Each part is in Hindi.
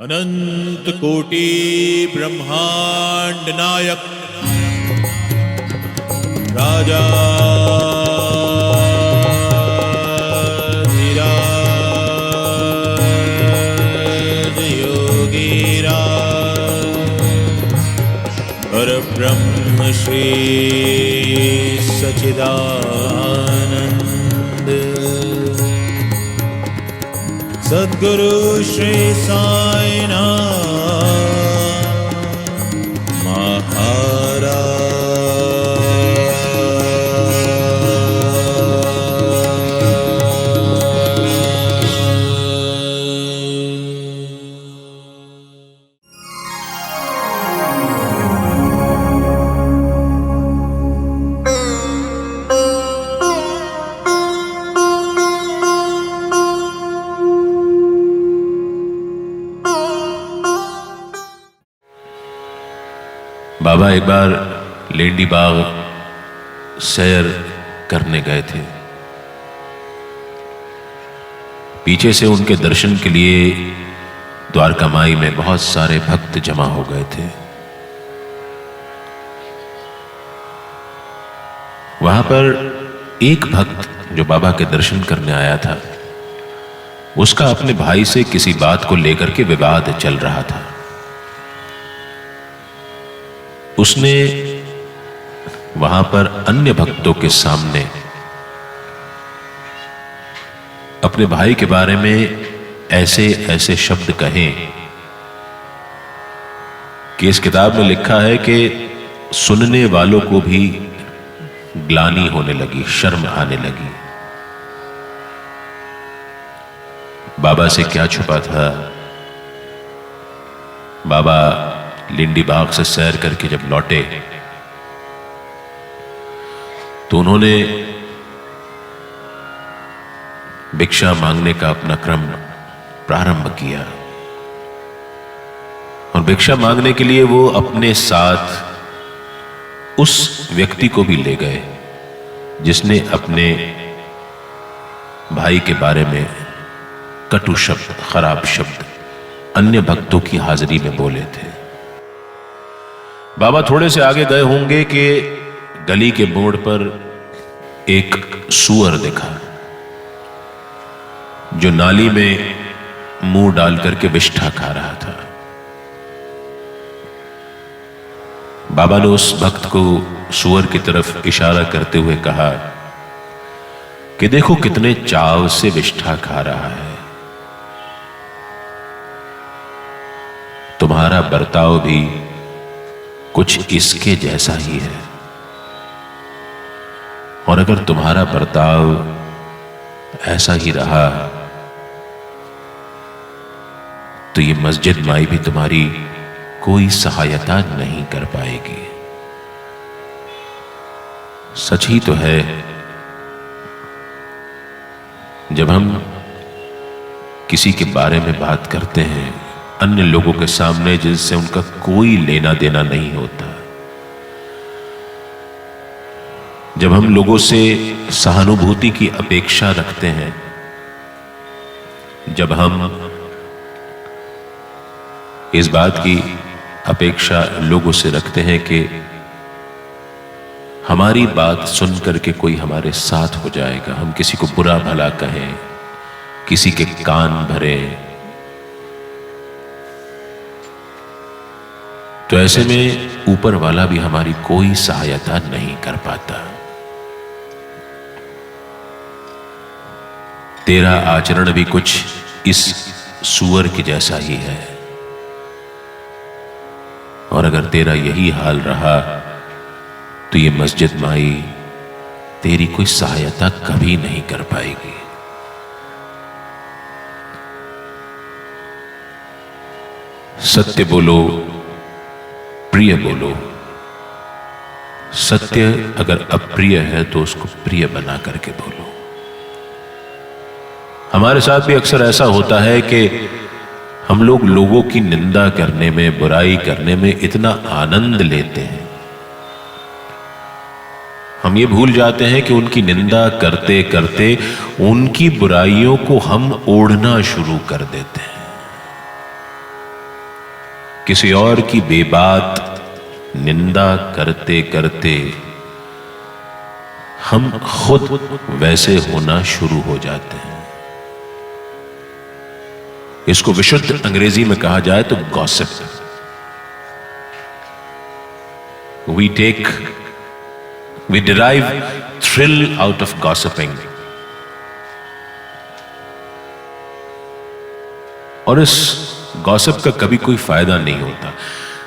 अनंत कोटि ब्रह्मांड नायक राजा धीराज योगीराज परब्रह्म श्री सच्चिदानंद सद्गुरु श्री साईनाथ महाराज। बाबा एक बार लेंडी बाग सैर करने गए थे। पीछे से उनके दर्शन के लिए द्वारका माई में बहुत सारे भक्त जमा हो गए थे। वहां पर एक भक्त जो बाबा के दर्शन करने आया था, उसका अपने भाई से किसी बात को लेकर के विवाद चल रहा था। उसने वहां पर अन्य भक्तों के सामने अपने भाई के बारे में ऐसे ऐसे शब्द कहे कि इस किताब में लिखा है कि सुनने वालों को भी ग्लानि होने लगी, शर्म आने लगी। बाबा से क्या छुपा था। बाबा लिंडी बाग से सैर करके जब लौटे तो उन्होंने भिक्षा मांगने का अपना क्रम प्रारंभ किया और भिक्षा मांगने के लिए वो अपने साथ उस व्यक्ति को भी ले गए जिसने अपने भाई के बारे में कटु शब्द, खराब शब्द अन्य भक्तों की हाजिरी में बोले थे। बाबा थोड़े से आगे गए होंगे कि गली के मोड़ पर एक सूअर दिखा जो नाली में मुंह डाल करके विष्ठा खा रहा था। बाबा ने उस भक्त को सूअर की तरफ इशारा करते हुए कहा कि देखो कितने चाव से विष्ठा खा रहा है, तुम्हारा बर्ताव भी कुछ इसके जैसा ही है, और अगर तुम्हारा बर्ताव ऐसा ही रहा तो ये मस्जिद माई भी तुम्हारी कोई सहायता नहीं कर पाएगी। सच ही तो है, जब हम किसी के बारे में बात करते हैं अन्य लोगों के सामने जिनसे उनका कोई लेना देना नहीं होता, जब हम लोगों से सहानुभूति की अपेक्षा रखते हैं, जब हम इस बात की अपेक्षा लोगों से रखते हैं कि हमारी बात सुन करके कोई हमारे साथ हो जाएगा, हम किसी को बुरा भला कहें, किसी के कान भरें, तो ऐसे में ऊपर वाला भी हमारी कोई सहायता नहीं कर पाता। तेरा आचरण भी कुछ इस सूअर के जैसा ही है, और अगर तेरा यही हाल रहा तो ये मस्जिद माई तेरी कोई सहायता कभी नहीं कर पाएगी। सत्य बोलो, प्रिय बोलो। सत्य अगर अप्रिय है तो उसको प्रिय बना करके बोलो। हमारे साथ भी अक्सर ऐसा होता है कि हम लोग लोगों की निंदा करने में, बुराई करने में इतना आनंद लेते हैं, हम ये भूल जाते हैं कि उनकी निंदा करते करते उनकी बुराइयों को हम ओढ़ना शुरू कर देते हैं। किसी और की बेबात निंदा करते करते हम खुद वैसे होना शुरू हो जाते हैं। इसको विशुद्ध अंग्रेजी में कहा जाए तो gossip. we derive thrill out of gossiping। और इस गॉसिप का कभी कोई फायदा नहीं होता।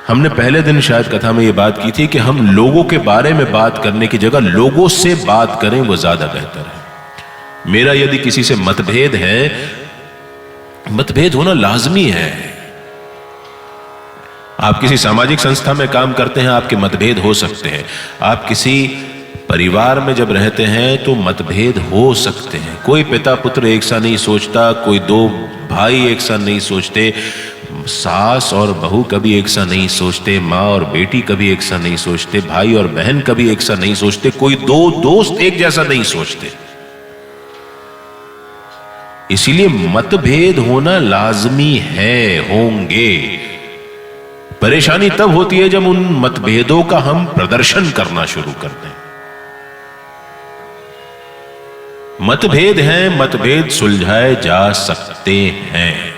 हमने पहले दिन शायद कथा में यह बात की थी कि हम लोगों के बारे में बात करने की जगह लोगों से बात करें, वो ज्यादा बेहतर है। मेरा यदि किसी से मतभेद है, मतभेद होना लाजमी है। आप किसी सामाजिक संस्था में काम करते हैं, आपके मतभेद हो सकते हैं। आप किसी परिवार में जब रहते हैं तो मतभेद हो सकते हैं। कोई पिता पुत्र एक सा नहीं सोचता, कोई दो भाई एक सा नहीं सोचते, सास और बहू कभी एक सा नहीं सोचते, माँ और बेटी कभी एक सा नहीं सोचते, भाई और बहन कभी एक सा नहीं सोचते, कोई दो दोस्त एक जैसा नहीं सोचते। इसीलिए मतभेद होना लाजमी है, होंगे। परेशानी तब होती है जब उन मतभेदों का हम प्रदर्शन करना शुरू करते हैं। मतभेद हैं, मतभेद सुलझाए जा सकते हैं,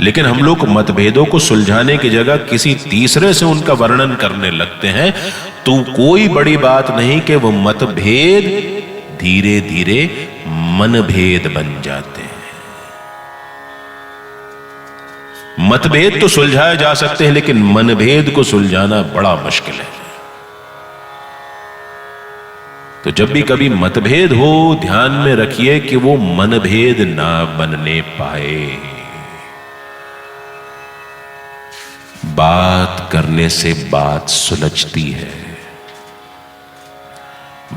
लेकिन हम लोग मतभेदों को सुलझाने की जगह किसी तीसरे से उनका वर्णन करने लगते हैं, तो कोई बड़ी बात नहीं कि वो मतभेद धीरे धीरे मनभेद बन जाते हैं। मतभेद तो सुलझाए जा सकते हैं, लेकिन मनभेद को सुलझाना बड़ा मुश्किल है। तो जब भी कभी मतभेद हो, ध्यान में रखिए कि वो मनभेद ना बनने पाए। बात करने से बात सुलझती है,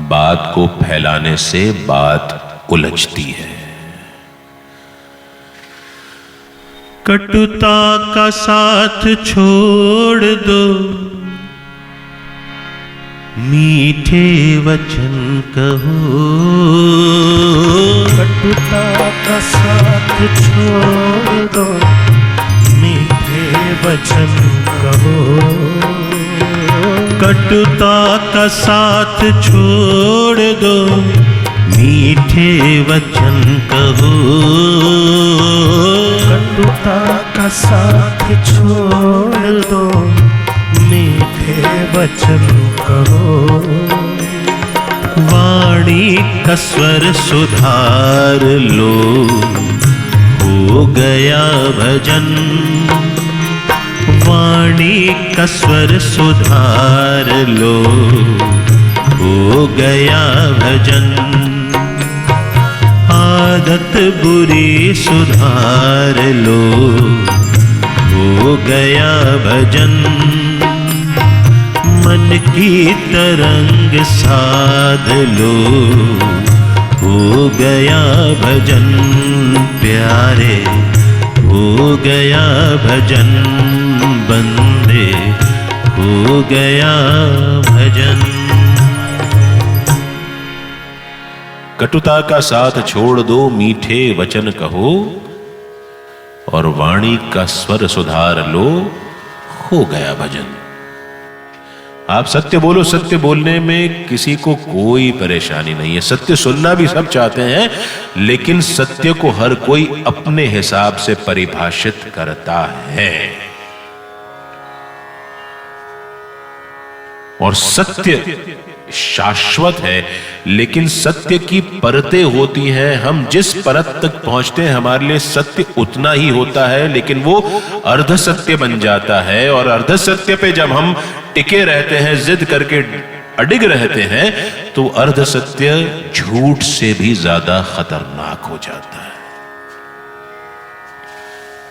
बात को फैलाने से बात उलझती है। कटुता का साथ छोड़ दो, मीठे वचन कहो। कटुता का साथ छोड़ दो, मीठे वचन कहो। कटुता का साथ छोड़ दो, मीठे वचन कहो। कटुता का साथ छोड़ दो, मीठे वचन कहो। वाणी का स्वर सुधार लो, हो गया भजन। वाणी का स्वर सुधार लो, हो गया भजन। आदत बुरी सुधार लो, हो गया भजन। मन की तरंग साध लो, हो गया भजन। प्यारे हो गया भजन, बंदे हो गया भजन। कटुता का साथ छोड़ दो, मीठे वचन कहो, और वाणी का स्वर सुधार लो, हो गया भजन। आप सत्य बोलो, सत्य बोलने में किसी को कोई परेशानी नहीं है। सत्य सुनना भी सब चाहते हैं, लेकिन सत्य को हर कोई अपने हिसाब से परिभाषित करता है। और सत्य शाश्वत है, लेकिन सत्य की परतें होती हैं। हम जिस परत तक पहुंचते हैं, हमारे लिए सत्य उतना ही होता है, लेकिन वो अर्ध सत्य बन जाता है। और अर्ध सत्य पे जब हम टिके रहते हैं, जिद करके अडिग रहते हैं, तो अर्ध सत्य झूठ से भी ज्यादा खतरनाक हो जाता है।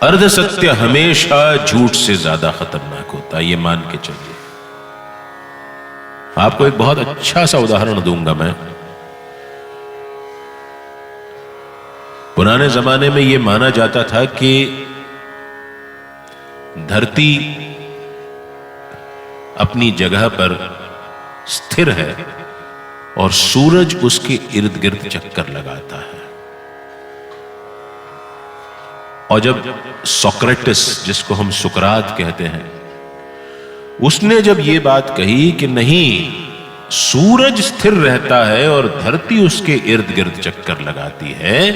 अर्ध सत्य हमेशा झूठ से ज्यादा खतरनाक होता है, ये मान के चलिए। आपको एक बहुत अच्छा सा उदाहरण दूंगा मैं। पुराने जमाने में यह माना जाता था कि धरती अपनी जगह पर स्थिर है और सूरज उसके इर्द गिर्द चक्कर लगाता है। और जब सोक्रेटिस, जिसको हम सुकरात कहते हैं, उसने जब ये बात कही कि नहीं, सूरज स्थिर रहता है और धरती उसके इर्द गिर्द चक्कर लगाती है,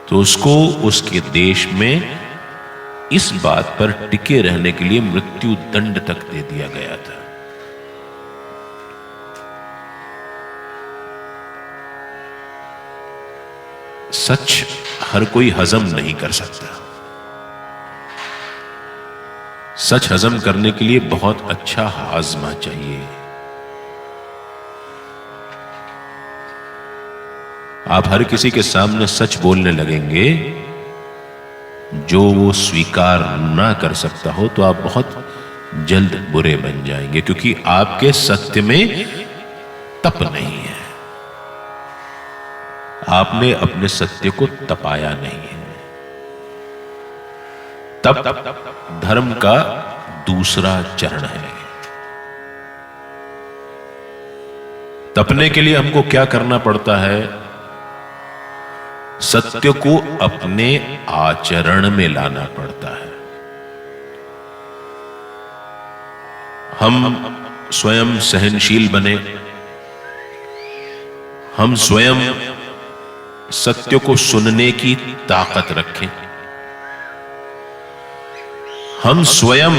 तो उसको उसके देश में इस बात पर टिके रहने के लिए मृत्यु दंड तक दे दिया गया था। सच हर कोई हजम नहीं कर सकता। सच हजम करने के लिए बहुत अच्छा हाजमा चाहिए। आप हर किसी के सामने सच बोलने लगेंगे जो वो स्वीकार ना कर सकता हो, तो आप बहुत जल्द बुरे बन जाएंगे, क्योंकि आपके सत्य में तप नहीं है। आपने अपने सत्य को तपाया नहीं है। तप धर्म का दूसरा चरण है। तपने के लिए हमको क्या करना पड़ता है? सत्य को अपने आचरण में लाना पड़ता है। हम स्वयं सहनशील बने, हम स्वयं सत्य को सुनने की ताकत रखें, हम स्वयं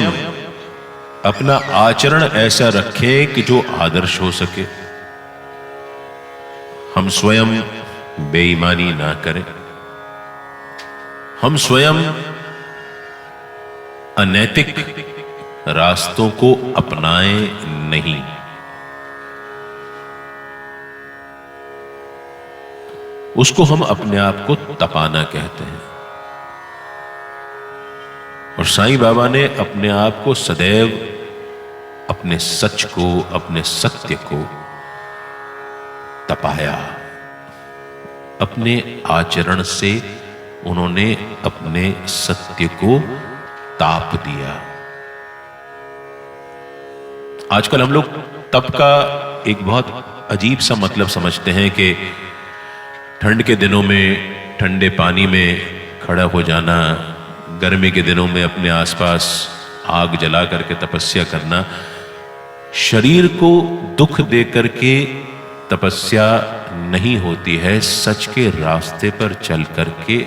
अपना आचरण ऐसा रखें कि जो आदर्श हो सके, हम स्वयं बेईमानी ना करें, हम स्वयं अनैतिक रास्तों को अपनाएं नहीं। उसको हम अपने आप को तपाना कहते हैं। और साईं बाबा ने अपने आप को सदैव अपने सच को, अपने सत्य को तपाया। अपने आचरण से उन्होंने अपने सत्य को ताप दिया। आजकल हम लोग तप का एक बहुत अजीब सा मतलब समझते हैं कि ठंड के दिनों में ठंडे पानी में खड़ा हो जाना, गर्मी के दिनों में अपने आसपास आग जला करके तपस्या करना। शरीर को दुख दे करके तपस्या नहीं होती है, सच के रास्ते पर चल करके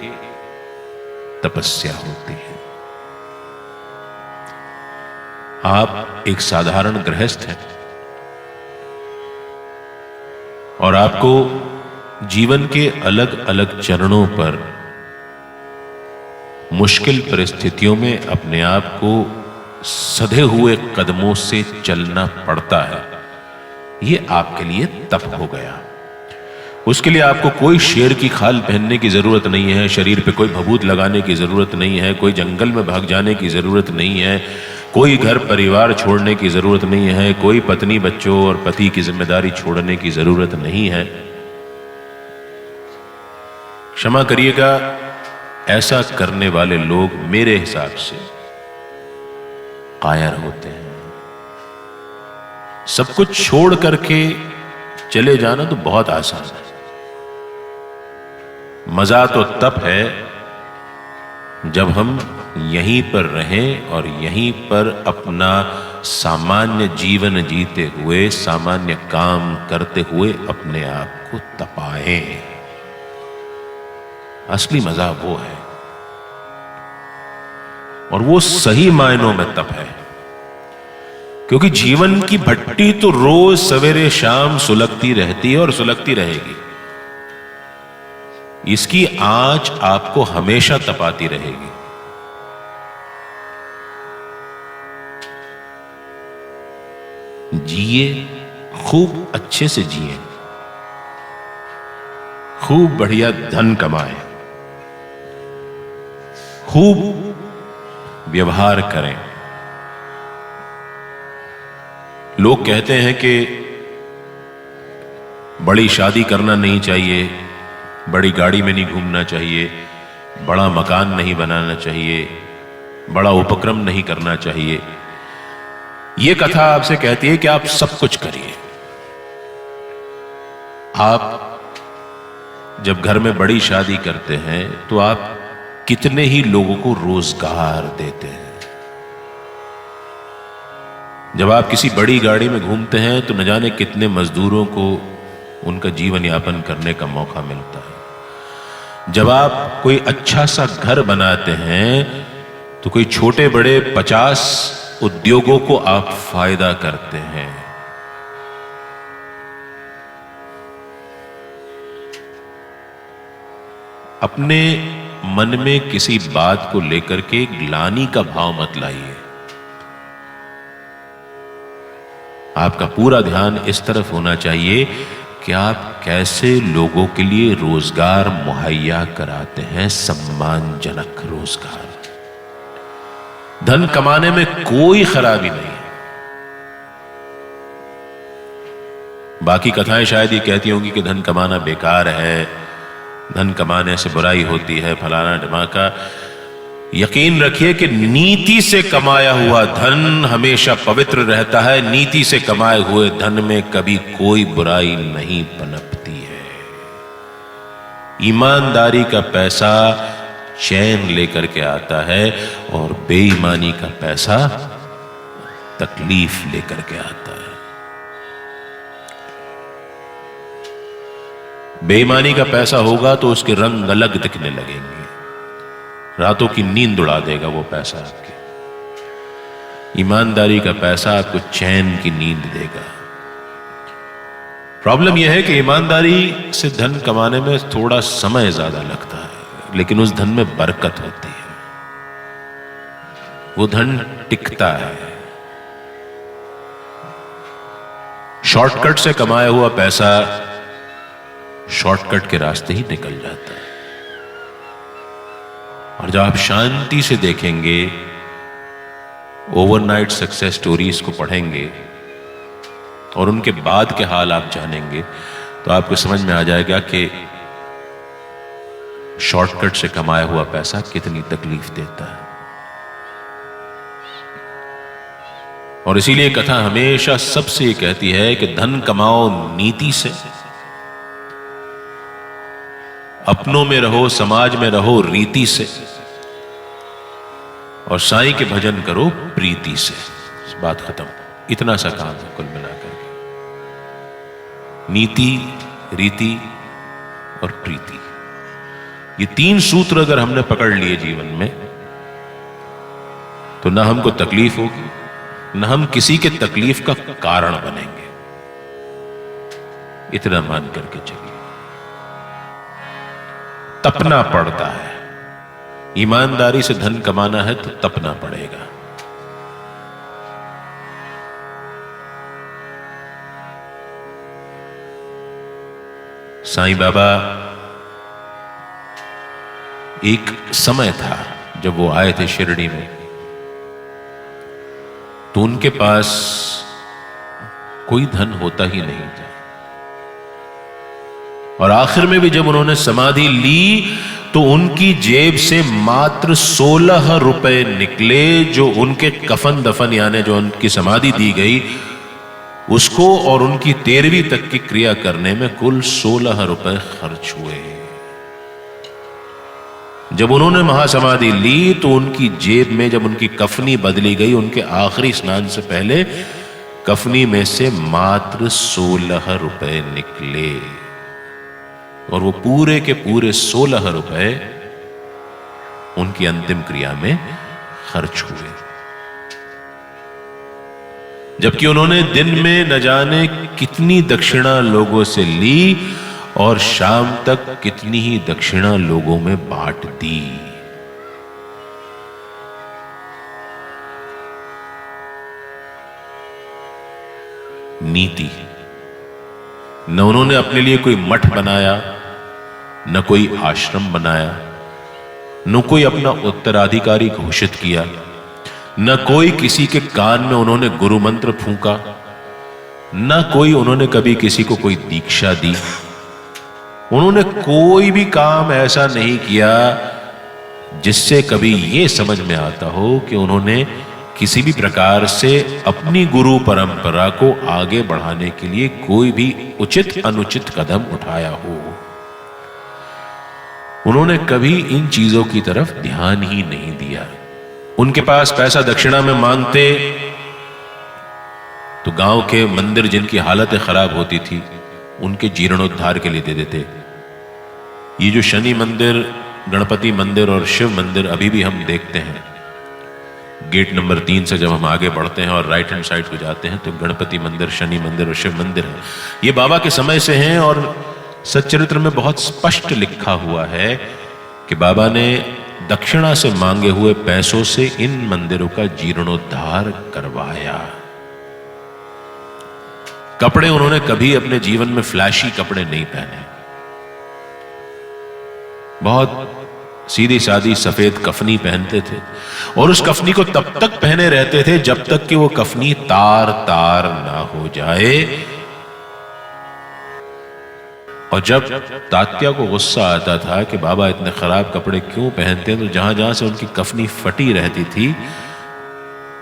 तपस्या होती है। आप एक साधारण गृहस्थ हैं और आपको जीवन के अलग अलग चरणों पर मुश्किल परिस्थितियों में अपने आप को सधे हुए कदमों से चलना पड़ता है। ये आपके लिए तप हो गया। उसके लिए आपको कोई शेर की खाल पहनने की जरूरत नहीं है, शरीर पे कोई भभूत लगाने की जरूरत नहीं है, कोई जंगल में भाग जाने की जरूरत नहीं है, कोई घर परिवार छोड़ने की जरूरत नहीं है, कोई पत्नी बच्चों और पति की जिम्मेदारी छोड़ने की जरूरत नहीं है। क्षमा करिएगा, ऐसा करने वाले लोग मेरे हिसाब से कायर होते हैं। सब कुछ छोड़ करके चले जाना तो बहुत आसान है। मजा तो तब है जब हम यहीं पर रहें और यहीं पर अपना सामान्य जीवन जीते हुए, सामान्य काम करते हुए अपने आप को तपाएं। असली मजा वो है, और वो सही मायनों में तप है। क्योंकि जीवन की भट्टी तो रोज सवेरे शाम सुलगती रहती है और सुलगती रहेगी। इसकी आंच आपको हमेशा तपाती रहेगी। जिए, खूब अच्छे से जिए, खूब बढ़िया धन कमाएं, खूब व्यवहार करें। लोग कहते हैं कि बड़ी शादी करना नहीं चाहिए, बड़ी गाड़ी में नहीं घूमना चाहिए, बड़ा मकान नहीं बनाना चाहिए, बड़ा उपक्रम नहीं करना चाहिए। यह कथा आपसे कहती है कि आप सब कुछ करिए। आप जब घर में बड़ी शादी करते हैं तो आप कितने ही लोगों को रोजगार देते हैं। जब आप किसी बड़ी गाड़ी में घूमते हैं तो न जाने कितने मजदूरों को उनका जीवन यापन करने का मौका मिलता है। जब आप कोई अच्छा सा घर बनाते हैं तो कोई छोटे बड़े 50 उद्योगों को आप फायदा करते हैं। अपने मन में किसी बात को लेकर के ग्लानि का भाव मत लाइए। आपका पूरा ध्यान इस तरफ होना चाहिए कि आप कैसे लोगों के लिए रोजगार मुहैया कराते हैं, सम्मानजनक रोजगार। धन कमाने में कोई खराबी नहीं है। बाकी कथाएं शायद ये कहती होंगी कि धन कमाना बेकार है, धन कमाने से बुराई होती है, फलाना ढिमाका। यकीन रखिए कि नीति से कमाया हुआ धन हमेशा पवित्र रहता है। नीति से कमाए हुए धन में कभी कोई बुराई नहीं पनपती है। ईमानदारी का पैसा चैन लेकर के आता है और बेईमानी का पैसा तकलीफ लेकर के आता है। बेईमानी का पैसा होगा तो उसके रंग अलग दिखने लगेंगे, रातों की नींद उड़ा देगा वो पैसा आपकी। ईमानदारी का पैसा आपको चैन की नींद देगा। प्रॉब्लम यह है कि ईमानदारी से धन कमाने में थोड़ा समय ज्यादा लगता है, लेकिन उस धन में बरकत होती है, वो धन टिकता है। शॉर्टकट से कमाया हुआ पैसा शॉर्टकट के रास्ते ही निकल जाता है। और जब आप शांति से देखेंगे, ओवरनाइट सक्सेस स्टोरीज को पढ़ेंगे और उनके बाद के हाल आप जानेंगे, तो आपको समझ में आ जाएगा कि शॉर्टकट से कमाया हुआ पैसा कितनी तकलीफ देता है। और इसीलिए कथा हमेशा सबसे ये कहती है कि धन कमाओ नीति से, अपनों में रहो, समाज में रहो रीति से, और साईं के भजन करो प्रीति से। बात खत्म। इतना सा काम है कुल मिलाकर के। नीति, रीति और प्रीति, ये 3 सूत्र अगर हमने पकड़ लिए जीवन में, तो ना हमको तकलीफ होगी, ना हम किसी के तकलीफ का कारण बनेंगे। इतना मान करके चलिए। तपना पड़ता है, ईमानदारी से धन कमाना है तो तपना पड़ेगा। साईं बाबा, एक समय था जब वो आए थे शिरडी में, तो उनके पास कोई धन होता ही नहीं था। और आखिर में भी जब उन्होंने समाधि ली तो उनकी जेब से मात्र 16 रुपए निकले, जो उनके कफन दफन यानी जो उनकी समाधि दी गई उसको और उनकी 13वीं तक की क्रिया करने में कुल 16 रुपए खर्च हुए। जब उन्होंने महासमाधि ली तो उनकी जेब में जब उनकी कफनी बदली गई, उनके आखिरी स्नान से पहले कफनी में से मात्र 16 रुपए निकले, और वो पूरे के पूरे 16 रुपए उनकी अंतिम क्रिया में खर्च हुए। जबकि उन्होंने दिन में न जाने कितनी दक्षिणा लोगों से ली और शाम तक कितनी ही दक्षिणा लोगों में बांट दी। नीति, न उन्होंने अपने लिए कोई मठ बनाया, न कोई आश्रम बनाया, न कोई अपना उत्तराधिकारी घोषित किया, न कोई किसी के कान में उन्होंने गुरु मंत्र फूंका, न कोई उन्होंने कभी किसी को कोई दीक्षा दी। उन्होंने कोई भी काम ऐसा नहीं किया जिससे कभी यह समझ में आता हो कि उन्होंने किसी भी प्रकार से अपनी गुरु परंपरा को आगे बढ़ाने के लिए कोई भी उचित अनुचित कदम उठाया हो। उन्होंने कभी इन चीजों की तरफ ध्यान ही नहीं दिया। उनके पास पैसा दक्षिणा में मांगते तो गांव के मंदिर जिनकी हालतें खराब होती थी उनके जीर्णोद्धार के लिए दे देते। ये जो शनि मंदिर, गणपति मंदिर और शिव मंदिर अभी भी हम देखते हैं, गेट नंबर 3 से जब हम आगे बढ़ते हैं और राइट हैंड साइड को जाते हैं तो गणपति मंदिर, शनि मंदिर और शिव मंदिर है। ये बाबा के समय से हैं और सच्चरित्र में बहुत स्पष्ट लिखा हुआ है कि बाबा ने दक्षिणा से मांगे हुए पैसों से इन मंदिरों का जीर्णोद्धार करवाया। कपड़े उन्होंने कभी अपने जीवन में फ्लैशी कपड़े नहीं पहने। बहुत सीधी सादी सफेद कफनी पहनते थे और उस कफनी को तब तक पहने रहते थे जब तक कि वो कफनी तार तार ना हो जाए। और जब तात्या को गुस्सा आता था कि बाबा इतने खराब कपड़े क्यों पहनते हैं, तो जहां जहां से उनकी कफनी फटी रहती थी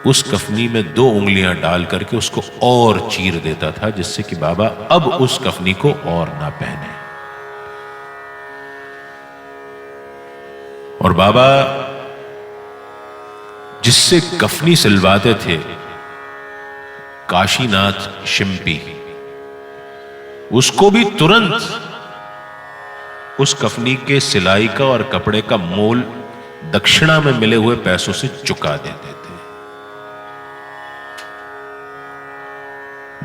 उस कफनी में 2 उंगलियां डाल करके उसको और चीर देता था, जिससे कि बाबा अब उस कफनी को और ना पहने। और बाबा जिससे कफनी सिलवाते थे, काशीनाथ शिंपी, उसको भी तुरंत उस कफनी के सिलाई का और कपड़े का मोल दक्षिणा में मिले हुए पैसों से चुका देते थे।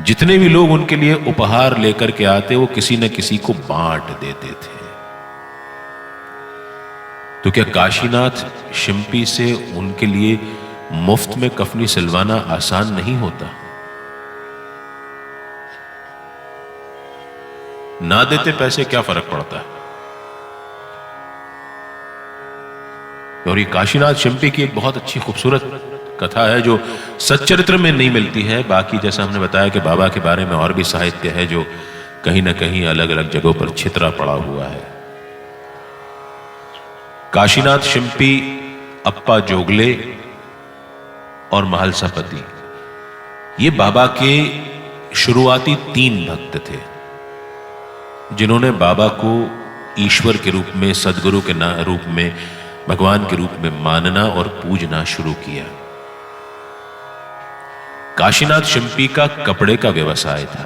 जितने भी लोग उनके लिए उपहार लेकर के आते वो किसी न किसी को बांट देते थे। तो क्या काशीनाथ शिंपी से उनके लिए मुफ्त में कफनी सिलवाना आसान नहीं होता? ना देते पैसे क्या फर्क पड़ता है। और ये काशीनाथ शिंपी की एक बहुत अच्छी खूबसूरत कथा है जो सच्चरित्र में नहीं मिलती है। बाकी जैसा हमने बताया कि बाबा के बारे में और भी साहित्य है जो कहीं ना कहीं अलग अलग जगहों पर छितरा पड़ा हुआ है। काशीनाथ शिंपी, अप्पा जोगले और महालसापति, ये बाबा के शुरुआती 3 भक्त थे जिन्होंने बाबा को ईश्वर के रूप में, सदगुरु के रूप में, भगवान के रूप में मानना और पूजना शुरू किया। काशीनाथ शिंपी का कपड़े का व्यवसाय था।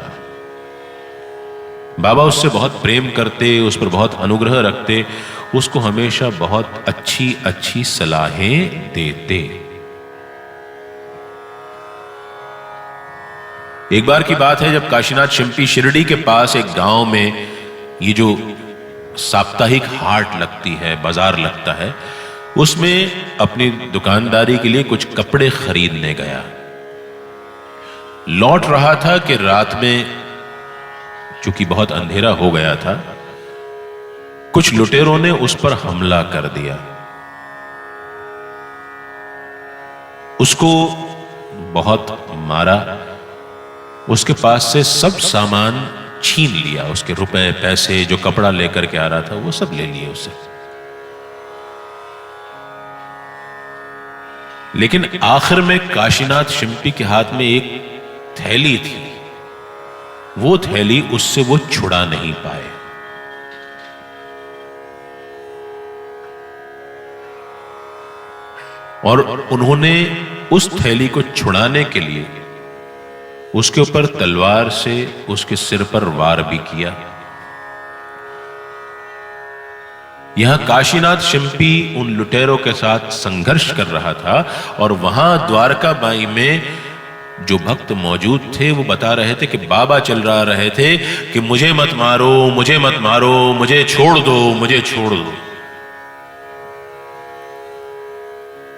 बाबा उससे बहुत प्रेम करते, उस पर बहुत अनुग्रह रखते, उसको हमेशा बहुत अच्छी अच्छी सलाहें देते। एक बार की बात है जब काशीनाथ शिंपी शिरडी के पास एक गांव में, ये जो साप्ताहिक हाट लगती है, बाजार लगता है, उसमें अपनी दुकानदारी के लिए कुछ कपड़े खरीदने गया। लौट रहा था कि रात में, चूंकि बहुत अंधेरा हो गया था, कुछ लुटेरों ने उस पर हमला कर दिया। उसको बहुत मारा, उसके पास से सब सामान छीन लिया, उसके रुपए, पैसे, जो कपड़ा लेकर के आ रहा था वो सब ले लिए उससे। लेकिन आखिर में काशीनाथ शिंपी के हाथ में एक थैली थी, वो थैली उससे वो छुड़ा नहीं पाए। और उन्होंने उस थैली को छुड़ाने के लिए उसके ऊपर तलवार से उसके सिर पर वार भी किया। यहां काशीनाथ शिंपी उन लुटेरों के साथ संघर्ष कर रहा था और वहां द्वारकाबाई में जो भक्त मौजूद थे वो बता रहे थे कि बाबा चिल्ला रहे थे कि मुझे मत मारो, मुझे मत मारो, मुझे छोड़ दो, मुझे छोड़ दो।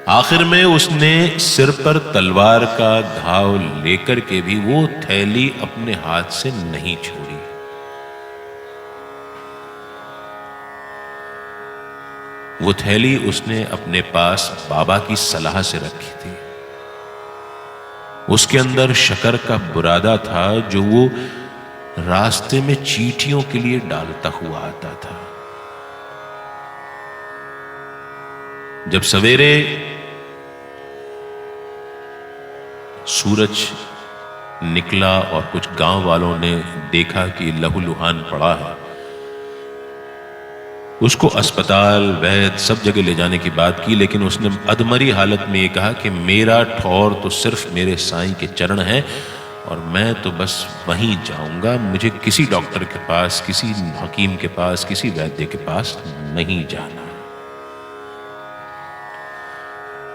आखिर में उसने सिर पर तलवार का घाव लेकर के भी वो थैली अपने हाथ से नहीं छोड़ी। वो थैली उसने अपने पास बाबा की सलाह से रखी थी। उसके अंदर शक्कर का बुरादा था जो वो रास्ते में चींटियों के लिए डालता हुआ आता था। जब सवेरे सूरज निकला और कुछ गांव वालों ने देखा कि लहूलुहान पड़ा है, उसको अस्पताल, वैद्य सब जगह ले जाने की बात की, लेकिन उसने अधमरी हालत में ये कहा कि मेरा ठौर तो सिर्फ मेरे साईं के चरण हैं और मैं तो बस वहीं जाऊंगा, मुझे किसी डॉक्टर के पास, किसी हकीम के पास, किसी वैद्य के पास नहीं जाना।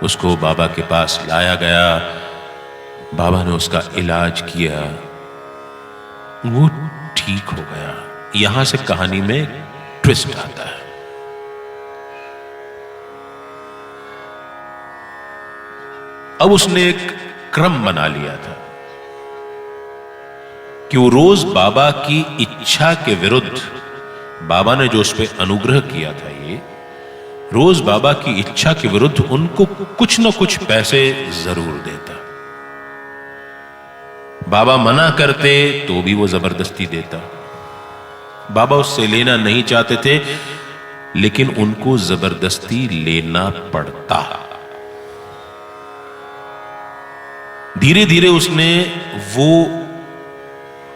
उसको बाबा के पास लाया गया, बाबा ने उसका इलाज किया, वो ठीक हो गया। यहां से कहानी में ट्विस्ट आता है। अब उसने एक क्रम बना लिया था कि वो रोज बाबा की इच्छा के विरुद्ध, बाबा ने जो उस पर अनुग्रह किया था, ये रोज बाबा की इच्छा के विरुद्ध उनको कुछ न कुछ पैसे जरूर देता। बाबा मना करते तो भी वो जबरदस्ती देता। बाबा उससे लेना नहीं चाहते थे, लेकिन उनको जबरदस्ती लेना पड़ता। धीरे धीरे उसने वो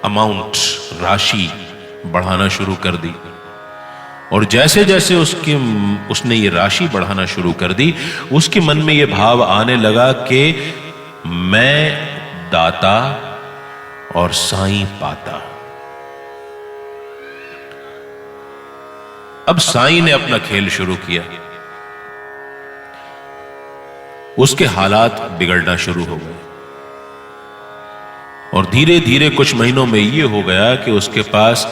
अमाउंट, राशि बढ़ाना शुरू कर दी, और जैसे जैसे उसने ये राशि बढ़ाना शुरू कर दी, उसके मन में ये भाव आने लगा कि मैं दाता और साईं पाता। अब साईं ने अपना खेल शुरू किया, उसके हालात बिगड़ना शुरू हो गए, और धीरे धीरे कुछ महीनों में यह हो गया कि उसके पास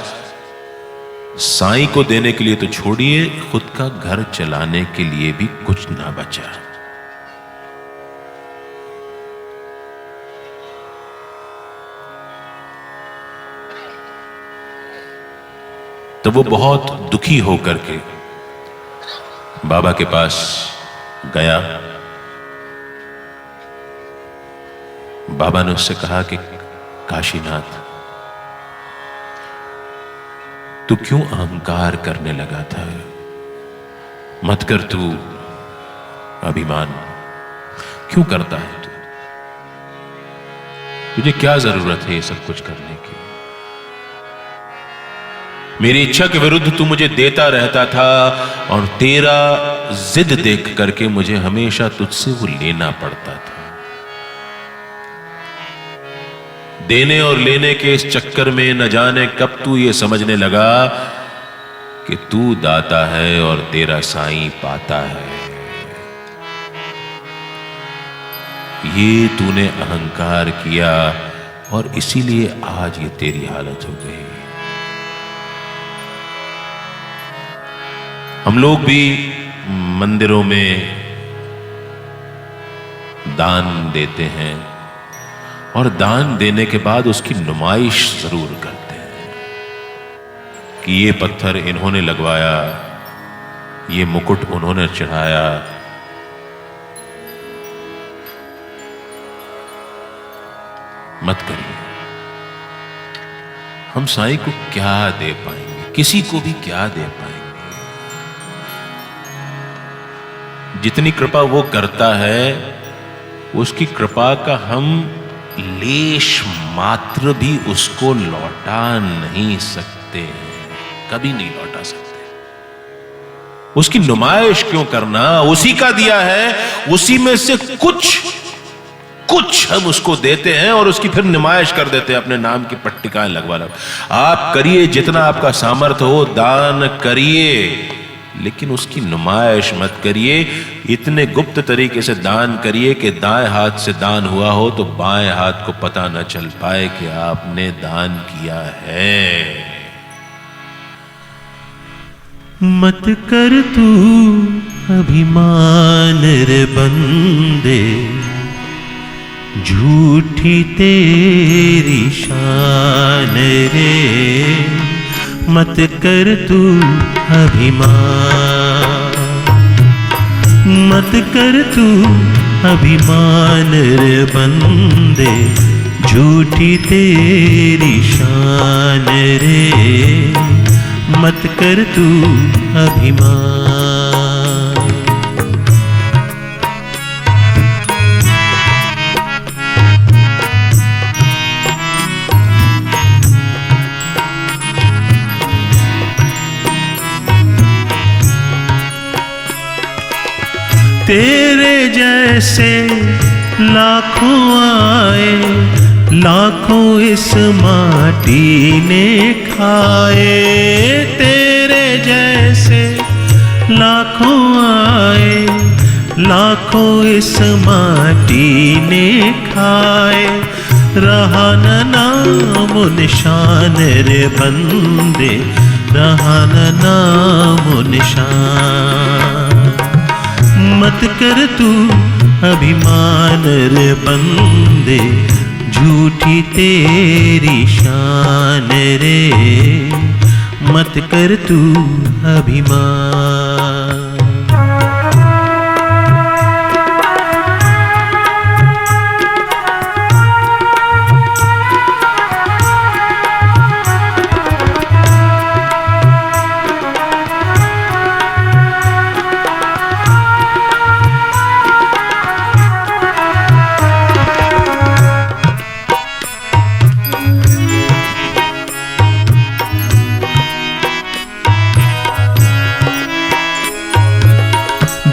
साईं को देने के लिए तो छोड़िए, खुद का घर चलाने के लिए भी कुछ ना बचा। तो वो बहुत दुखी होकर के बाबा के पास गया। बाबा ने उससे कहा कि काशीनाथ, तू क्यों अहंकार करने लगा था? मत कर तू अभिमान, क्यों करता है तू? तुझे क्या जरूरत है ये सब कुछ करने की? मेरी इच्छा के विरुद्ध तू मुझे देता रहता था, और तेरा जिद देख करके मुझे हमेशा तुझसे वो लेना पड़ता था। देने और लेने के इस चक्कर में न जाने कब तू ये समझने लगा कि तू दाता है और तेरा साईं पाता है। ये तूने अहंकार किया और इसीलिए आज ये तेरी हालत हो गई। हम लोग भी मंदिरों में दान देते हैं, और दान देने के बाद उसकी नुमाइश जरूर करते हैं कि ये पत्थर इन्होंने लगवाया, ये मुकुट उन्होंने चढ़ाया। मत करिए। हम साईं को क्या दे पाएंगे? किसी को भी क्या दे पाएंगे? जितनी कृपा वो करता है, उसकी कृपा का हम लेश मात्र भी उसको लौटा नहीं सकते, कभी नहीं लौटा सकते। उसकी नुमाइश क्यों करना? उसी का दिया है, उसी में से कुछ हम उसको देते हैं और उसकी फिर नुमाइश कर देते हैं, अपने नाम की पट्टिकाएं लगवा लो। आप करिए, जितना आपका सामर्थ्य हो दान करिए, लेकिन उसकी नुमाइश मत करिए। इतने गुप्त तरीके से दान करिए कि दाएं हाथ से दान हुआ हो तो बाएं हाथ को पता न चल पाए कि आपने दान किया है। मत कर तू अभिमान रे बंदे, झूठी तेरी शान रे। मत कर तू अभिमान, मत कर तू अभिमान रे बंदे, झूठी तेरी शान रे। मत कर तू अभिमान। तेरे जैसे लाखों आए, लाखों इस माटी ने खाए। तेरे जैसे लाखों आए, लाखों इस माटी ने खाए। रहा न नाम निशान रे बंदे, रहा न नाम निशान। मत कर तू अभिमान रे बंदे, झूठी तेरी शान रे। मत कर तू अभिमान।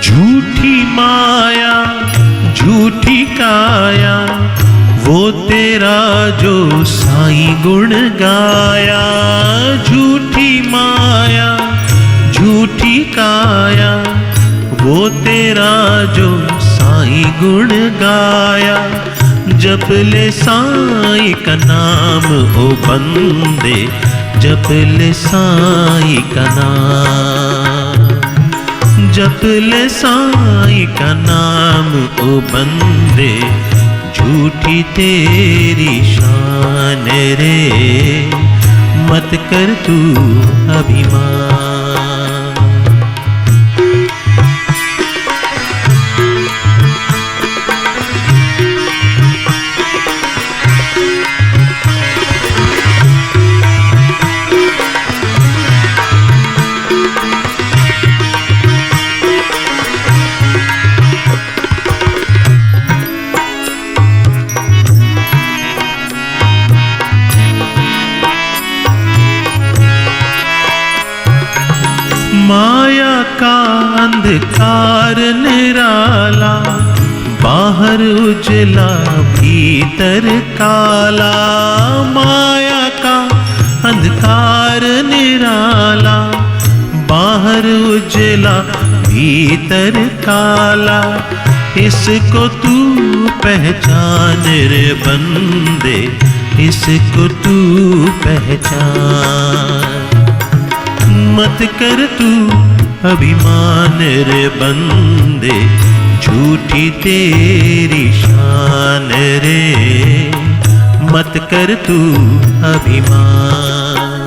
झूठी माया झूठी काया, वो तेरा जो साईं गुण गाया। झूठी माया झूठी काया, वो तेरा जो साईं गुण गाया। जप ले साईं का नाम ओ बंदे, जप ले साईं का नाम। जप ले साईं का नाम ओ बंदे, झूठी तेरी शान रे। मत कर तू अभिमान। माया का अंधकार निराला, बाहर उजला भीतर काला। माया का अंधकार निराला, बाहर उजला भीतर काला। इसको तू पहचान रे बंदे, इसको तू पहचान। मत कर तू अभिमान रे बंदे, झूठी तेरी शान रे। मत कर तू अभिमान।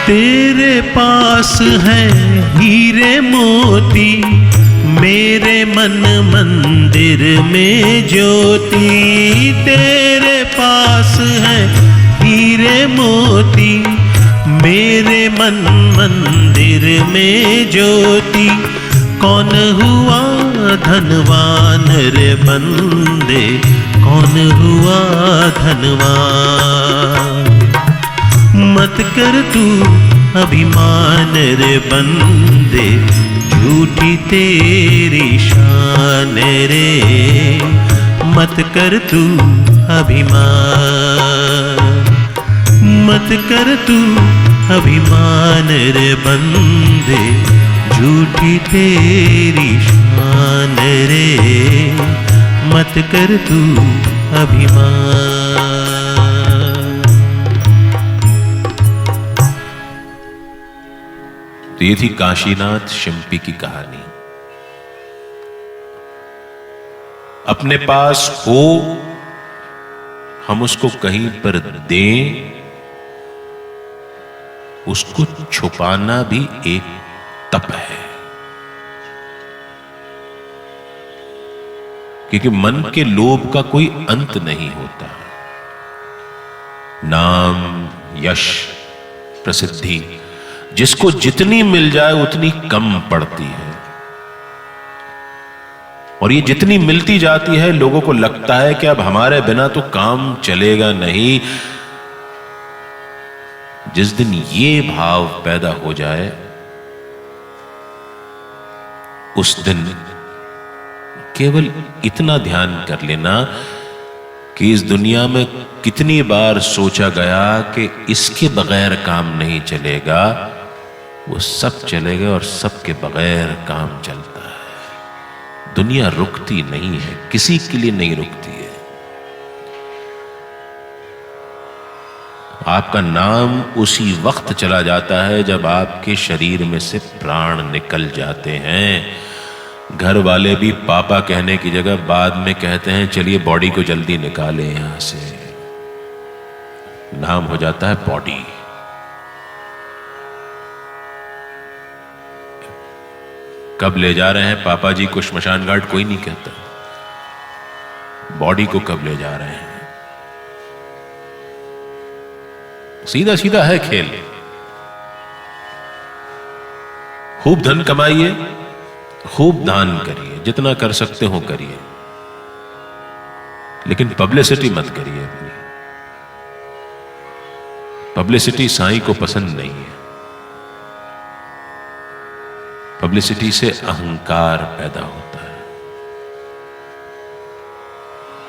तेरे पास है हीरे मोती, मेरे मन मंदिर में ज्योति। तेरे पास है हीरे मोती, मेरे मन मंदिर में ज्योति। कौन हुआ धनवान रे बंदे, कौन हुआ धनवान। मत कर तू अभिमान रे बंदे, झूठी तेरी शान रे। मत कर तू अभिमान। मत कर तू अभिमान रे बंदे, झूठी तेरी शान रे। मत कर तू अभिमान। तो ये थी काशीनाथ शिंपी की कहानी। अपने पास हो हम उसको कहीं पर दें, उसको छुपाना भी एक तप है। क्योंकि मन के लोभ का कोई अंत नहीं होता। नाम, यश, प्रसिद्धि जिसको जितनी मिल जाए उतनी कम पड़ती है, और ये जितनी मिलती जाती है लोगों को लगता है कि अब हमारे बिना तो काम चलेगा नहीं। जिस दिन ये भाव पैदा हो जाए उस दिन केवल इतना ध्यान कर लेना कि इस दुनिया में कितनी बार सोचा गया कि इसके बगैर काम नहीं चलेगा, वो सब चलेगा और सबके बगैर काम चलता है। दुनिया रुकती नहीं है, किसी के लिए नहीं रुकती है। आपका नाम उसी वक्त चला जाता है जब आपके शरीर में से प्राण निकल जाते हैं। घर वाले भी पापा कहने की जगह बाद में कहते हैं चलिए बॉडी को जल्दी निकालें यहां से। नाम हो जाता है बॉडी। कब ले जा रहे हैं पापा जी को श्मशान घाट कोई नहीं कहता, बॉडी को कब ले जा रहे हैं। सीधा सीधा है खेल। खूब धन कमाइए, खूब दान करिए, जितना कर सकते हो करिए, लेकिन पब्लिसिटी मत करिए अपनी। पब्लिसिटी साईं को पसंद नहीं है। पब्लिसिटी से अहंकार पैदा होता है,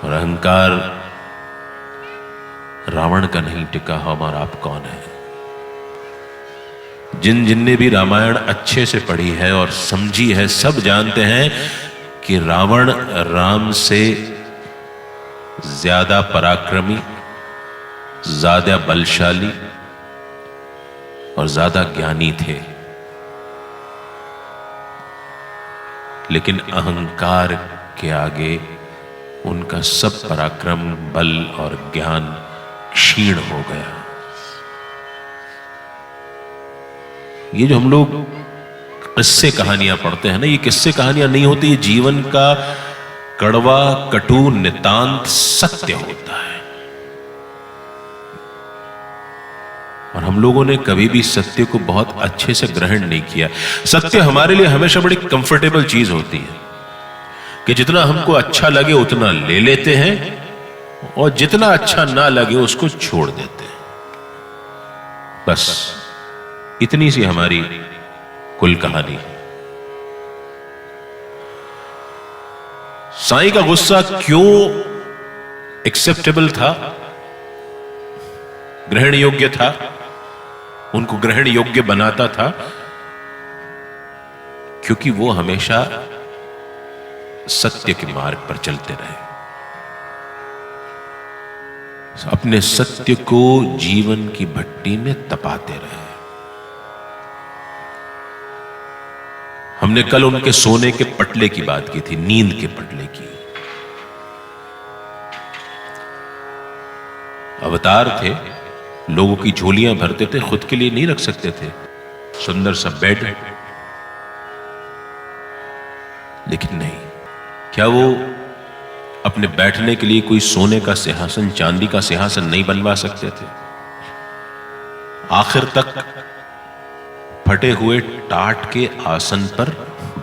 और अहंकार रावण का नहीं टिका हमारा आप कौन है। जिनने भी रामायण अच्छे से पढ़ी है और समझी है सब जानते हैं कि रावण राम से ज्यादा पराक्रमी, ज्यादा बलशाली और ज्यादा ज्ञानी थे, लेकिन अहंकार के आगे उनका सब पराक्रम, बल और ज्ञान क्षीण हो गया। ये जो हम लोग किस्से कहानियां पढ़ते हैं ना, ये किस्से कहानियां नहीं होती, ये जीवन का कड़वा कटु नितांत सत्य होता है। और हम लोगों ने कभी भी सत्य को बहुत अच्छे से ग्रहण नहीं किया। सत्य हमारे लिए हमेशा बड़ी कंफर्टेबल चीज होती है कि जितना हमको अच्छा लगे उतना ले लेते हैं, और जितना अच्छा ना लगे उसको छोड़ देते हैं। बस इतनी सी हमारी कुल कहानी। साईं का गुस्सा क्यों एक्सेप्टेबल था, ग्रहण योग्य था, उनको ग्रहण योग्य बनाता था? क्योंकि वो हमेशा सत्य के मार्ग पर चलते रहे, अपने सत्य को जीवन की भट्टी में तपाते रहे। हमने कल उनके सोने के पटले की बात की थी, नींद के पटले की। अवतार थे, लोगों की झोलियां भरते थे, खुद के लिए नहीं रख सकते थे। सुंदर सा बेड, लेकिन नहीं। क्या वो अपने बैठने के लिए कोई सोने का सिंहासन, चांदी का सिंहासन नहीं बनवा सकते थे? आखिर तक फटे हुए टाट के आसन पर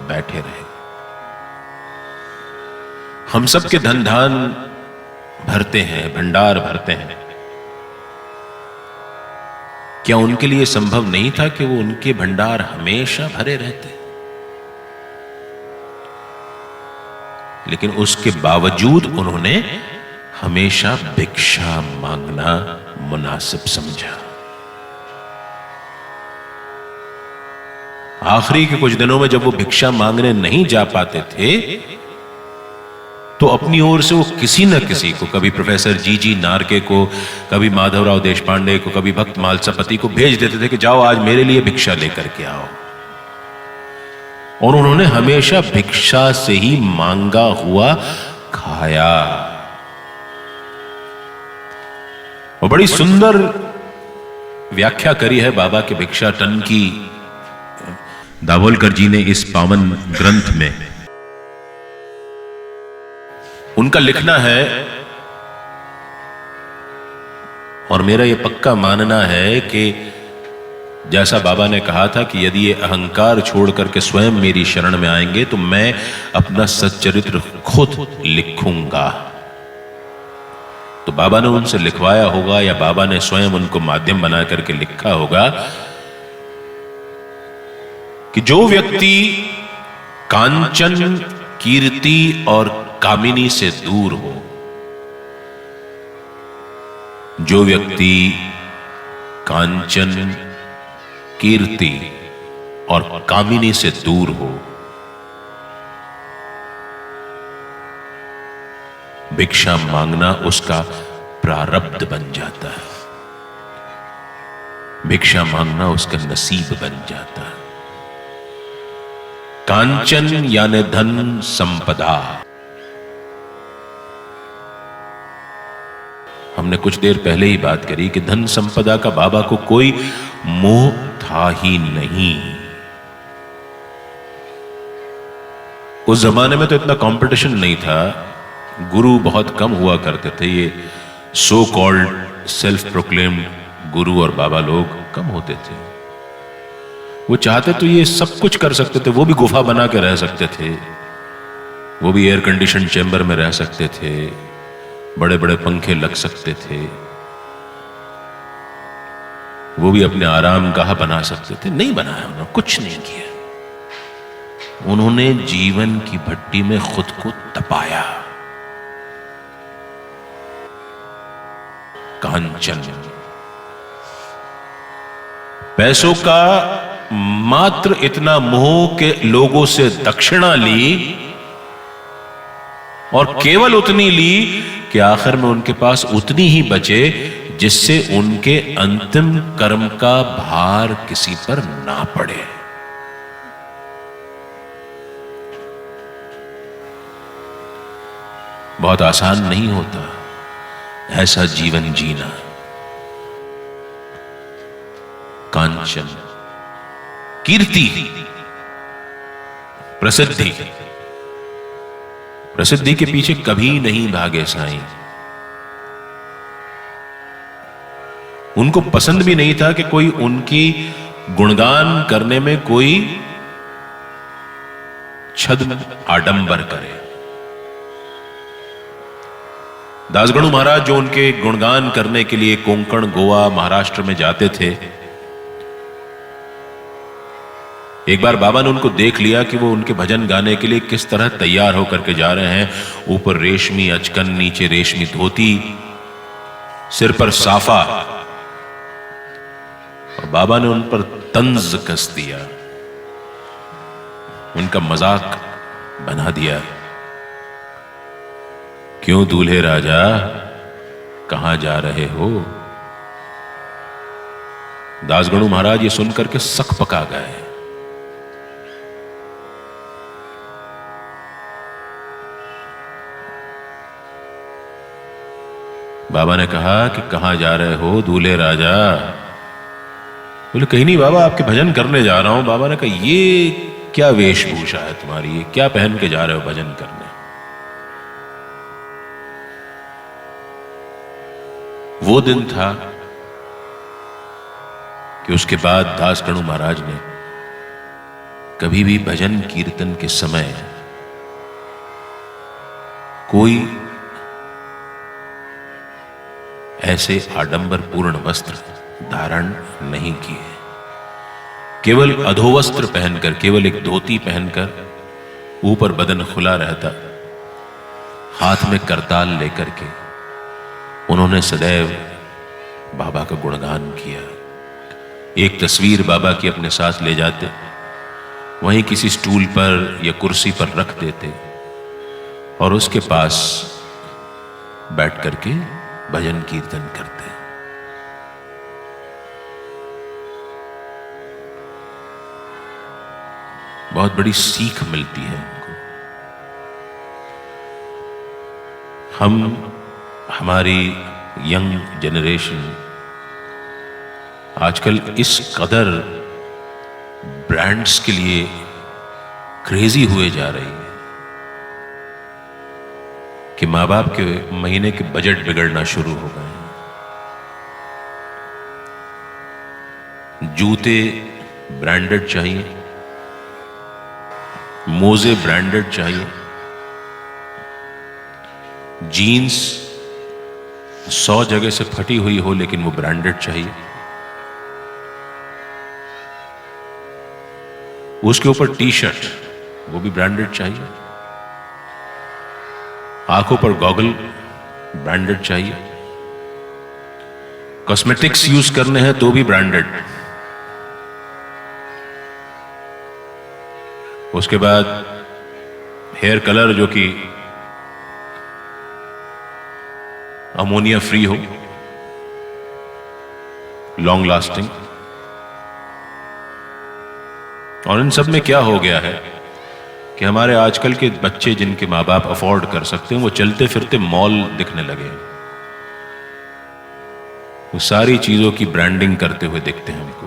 बैठे रहे। हम सब के धन धान भरते हैं, भंडार भरते हैं। क्या उनके लिए संभव नहीं था कि वो उनके भंडार हमेशा भरे रहते? लेकिन उसके बावजूद उन्होंने हमेशा भिक्षा मांगना मुनासिब समझा। आखिरी के कुछ दिनों में जब वो भिक्षा मांगने नहीं जा पाते थे, तो अपनी ओर से वो किसी न किसी को, कभी प्रोफेसर जी नारके को, कभी माधवराव देशपांडे को, कभी भक्त मालसापति को भेज देते थे कि जाओ आज मेरे लिए भिक्षा लेकर के आओ। और उन्होंने हमेशा भिक्षा से ही मांगा हुआ खाया। और बड़ी सुंदर व्याख्या करी है बाबा के भिक्षाटन की दाभोलकर जी ने इस पावन ग्रंथ में। उनका लिखना है, और मेरा यह पक्का मानना है कि जैसा बाबा ने कहा था कि यदि ये अहंकार छोड़ करके स्वयं मेरी शरण में आएंगे तो मैं अपना सच्चरित्र खुद लिखूंगा। तो बाबा ने उनसे लिखवाया होगा या बाबा ने स्वयं उनको माध्यम बना करके लिखा होगा कि जो व्यक्ति कांचन, कीर्ति और कामिनी से दूर हो, जो व्यक्ति कांचन, कीर्ति और कामिनी से दूर हो, भिक्षा मांगना उसका प्रारब्ध बन जाता है, भिक्षा मांगना उसका नसीब बन जाता है। कांचन यानी धन संपदा। हमने कुछ देर पहले ही बात करी कि धन संपदा का बाबा को कोई मोह था ही नहीं। उस जमाने में तो इतना कंपटीशन नहीं था, गुरु बहुत कम हुआ करते थे, ये सो कॉल्ड सेल्फ प्रोक्लेम्ड गुरु और बाबा लोग कम होते थे। वो चाहते तो ये सब कुछ कर सकते थे, वो भी गुफा बना के रह सकते थे, वो भी एयर कंडीशन चैम्बर में रह सकते थे, बड़े बड़े पंखे लग सकते थे, वो भी अपने आराम गाह बना सकते थे। नहीं बनाया, उन्होंने कुछ नहीं किया। उन्होंने जीवन की भट्टी में खुद को तपाया। कांचन, पैसों का मात्र इतना मोह के लोगों से दक्षिणा ली और केवल उतनी ली कि आखिर में उनके पास उतनी ही बचे जिससे उनके अंतिम कर्म का भार किसी पर ना पड़े। बहुत आसान नहीं होता ऐसा जीवन जीना। कांचन, कीर्ति, प्रसिद्धि, प्रसिद्धि के पीछे कभी नहीं भागे साईं। उनको पसंद भी नहीं था कि कोई उनकी गुणगान करने में कोई छद्म आडंबर करे। दासगणु महाराज जो उनके गुणगान करने के लिए कोंकण, गोवा, महाराष्ट्र में जाते थे, एक बार बाबा ने उनको देख लिया कि वो उनके भजन गाने के लिए किस तरह तैयार होकर के जा रहे हैं। ऊपर रेशमी अचकन, नीचे रेशमी धोती, सिर पर साफा, और बाबा ने उन पर तंज कस दिया, उनका मजाक बना दिया। क्यों दूल्हे राजा, कहां जा रहे हो? दासगणु महाराज ये सुनकर के सक पका गए। बाबा ने कहा कि कहां जा रहे हो दूल्हे राजा? बोले कहीं नहीं बाबा, आपके भजन करने जा रहा हूं। बाबा ने कहा ये क्या वेशभूषा है तुम्हारी, ये क्या पहन के जा रहे हो भजन करने? वो दिन था कि उसके बाद दासगणु महाराज ने कभी भी भजन कीर्तन के समय कोई ऐसे आडंबर पूर्ण वस्त्र धारण नहीं किए। केवल अधोवस्त्र पहनकर, केवल एक धोती पहनकर, ऊपर बदन खुला रहता, हाथ में करताल लेकर के उन्होंने सदैव बाबा का गुणगान किया। एक तस्वीर बाबा की अपने साथ ले जाते, वहीं किसी स्टूल पर या कुर्सी पर रख देते और उसके पास बैठ करके भजन कीर्तन करते। बहुत बड़ी सीख मिलती है हमको। हमारी यंग जनरेशन आजकल इस कदर ब्रांड्स के लिए क्रेजी हुए जा रही है। कि माँ बाप के महीने के बजट बिगड़ना शुरू हो गए। जूते ब्रांडेड चाहिए, मोजे ब्रांडेड चाहिए, जीन्स 100 जगह से फटी हुई हो लेकिन वो ब्रांडेड चाहिए, उसके ऊपर टी शर्ट वो भी ब्रांडेड चाहिए, आंखों पर गॉगल ब्रांडेड चाहिए, कॉस्मेटिक्स यूज करने हैं तो भी ब्रांडेड। उसके बाद हेयर कलर जो कि अमोनिया फ्री हो, लॉन्ग लास्टिंग। और इन सब में क्या हो गया है कि हमारे आजकल के बच्चे जिनके माँ बाप अफोर्ड कर सकते हैं वो चलते फिरते मॉल दिखने लगे हैं, वो सारी चीजों की ब्रांडिंग करते हुए दिखते हैं हमको।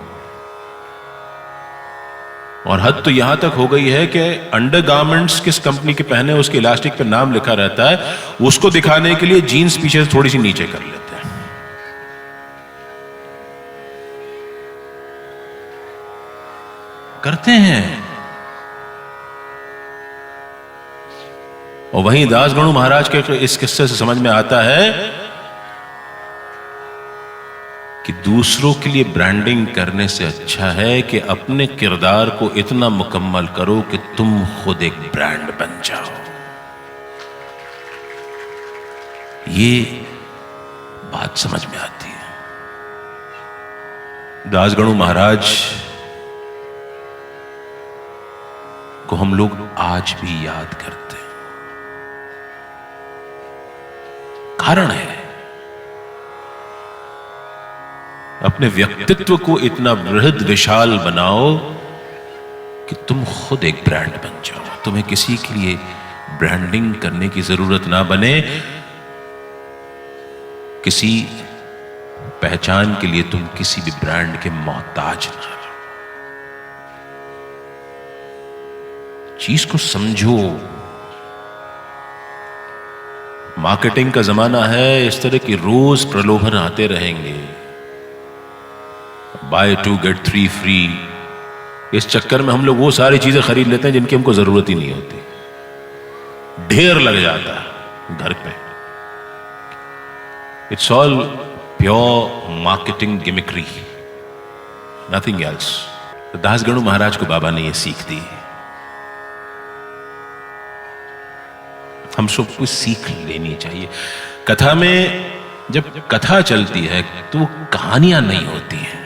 और हद तो यहां तक हो गई है कि अंडरगारमेंट्स किस कंपनी के पहने उसके इलास्टिक पे नाम लिखा रहता है, उसको दिखाने के लिए जीन्स पीछे से थोड़ी सी नीचे कर लेते हैं। करते हैं। और वहीं दासगणु महाराज के इस किस्से से समझ में आता है कि दूसरों के लिए ब्रांडिंग करने से अच्छा है कि अपने किरदार को इतना मुकम्मल करो कि तुम खुद एक ब्रांड बन जाओ। ये बात समझ में आती है। दासगणु महाराज को हम लोग आज भी याद करते हैं। कारण है अपने व्यक्तित्व को इतना बृहद विशाल बनाओ कि तुम खुद एक ब्रांड बन जाओ। तुम्हें किसी के लिए ब्रांडिंग करने की जरूरत ना बने, किसी पहचान के लिए तुम किसी भी ब्रांड के मोहताज ना रहो। चीज को समझो। मार्केटिंग का जमाना है, इस तरह की रोज प्रलोभन आते रहेंगे, बाय 2 गेट 3 फ्री। इस चक्कर में हम लोग वो सारी चीजें खरीद लेते हैं जिनकी हमको जरूरत ही नहीं होती, ढेर लग जाता है घर पे। It's all pure marketing gimmickry, nothing else. तो दासगणु महाराज को बाबा ने यह सीख दी। हम सबको सीख लेनी चाहिए। कथा में जब कथा चलती है तो कहानियां नहीं होती हैं,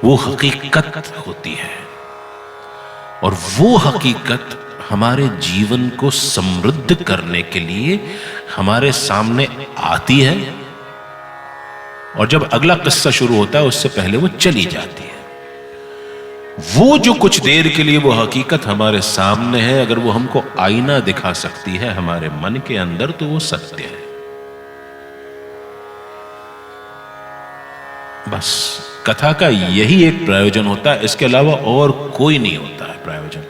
वो हकीकत होती है। और वो हकीकत हमारे जीवन को समृद्ध करने के लिए हमारे सामने आती है, और जब अगला किस्सा शुरू होता है उससे पहले वो चली जाती है। वो जो कुछ देर के लिए वो हकीकत हमारे सामने है, अगर वो हमको आईना दिखा सकती है हमारे मन के अंदर, तो वो सत्य है। बस कथा का यही एक प्रयोजन होता है, इसके अलावा और कोई नहीं होता है प्रयोजन।